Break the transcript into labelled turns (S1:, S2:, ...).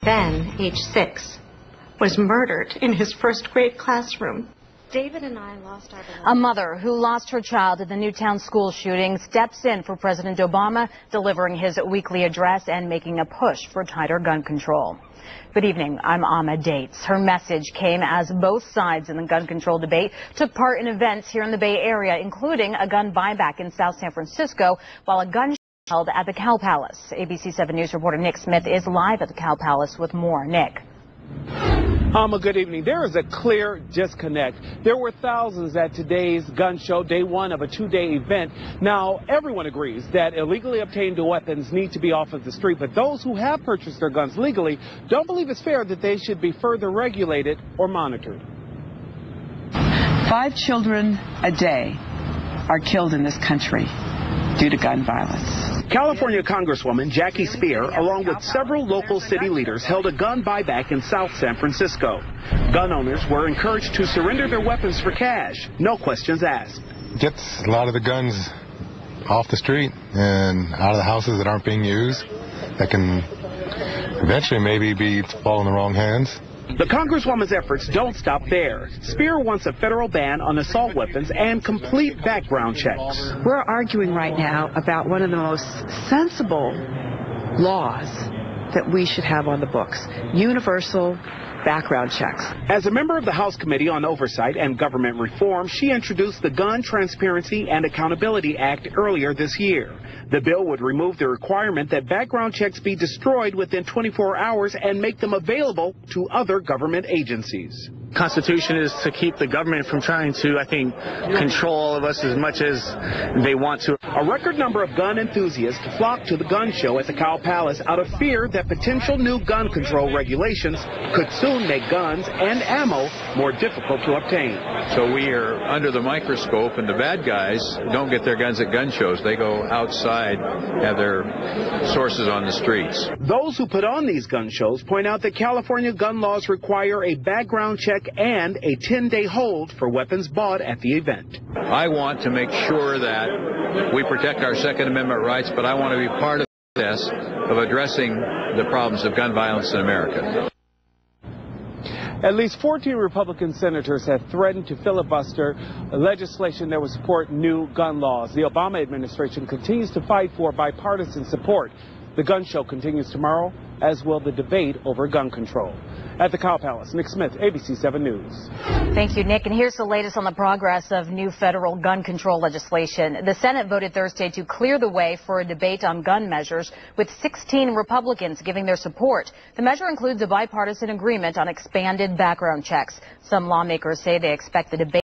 S1: Ben, age 6, was murdered in his first grade classroom. David and I lost our beloved.
S2: A mother who lost her child at the Newtown school shooting steps in for President Obama, delivering his weekly address and making a push for tighter gun control. Good evening, I'm Ahmed Dates. Her message came as both sides in the gun control debate took part in events here in the Bay Area, including a gun buyback in South San Francisco, while a gun held at the Cal Palace. ABC 7 News reporter Nick Smith is live at the Cal Palace with more. Nick.
S3: Good evening. There is a clear disconnect. There were thousands at today's gun show, day one of a two-day event. Now, everyone agrees that illegally obtained weapons need to be off of the street, but those who have purchased their guns legally don't believe it's fair that they should be further regulated or monitored.
S4: 5 children a day are killed in this country due to gun violence.
S5: California Congresswoman Jackie Speier, along with several local city leaders, held a gun buyback in South San Francisco. Gun owners were encouraged to surrender their weapons for cash, no questions asked.
S6: Gets a lot of the guns off the street and out of the houses that aren't being used, that can eventually maybe fall in the wrong hands.
S5: The Congresswoman's efforts don't stop there. Speier wants a federal ban on assault weapons and complete background checks.
S4: We're arguing right now about one of the most sensible laws that we should have on the books: universal background checks.
S5: As a member of the House Committee on Oversight and Government Reform, she introduced the Gun Transparency and Accountability Act earlier this year. The bill would remove the requirement that background checks be destroyed within 24 hours and make them available to other government agencies.
S7: Constitution is to keep the government from trying to, I think, control all of us as much as they want to.
S5: A record number of gun enthusiasts flocked to the gun show at the Cal Palace out of fear that potential new gun control regulations could soon make guns and ammo more difficult to obtain.
S8: So we are under the microscope, and the bad guys don't get their guns at gun shows. They go outside, have their sources on the streets.
S5: Those who put on these gun shows point out that California gun laws require a background check and a 10-day hold for weapons bought at the event.
S8: I want to make sure that we protect our Second Amendment rights, but I want to be part of the process of addressing the problems of gun violence in America.
S3: At least 14 Republican senators have threatened to filibuster legislation that would support new gun laws. The Obama administration continues to fight for bipartisan support. The gun show continues tomorrow, as will the debate over gun control. At the Cal Palace, Nick Smith, ABC 7 News.
S2: Thank you, Nick. And here's the latest on the progress of new federal gun control legislation. The Senate voted Thursday to clear the way for a debate on gun measures, with 16 Republicans giving their support. The measure includes a bipartisan agreement on expanded background checks. Some lawmakers say they expect the debate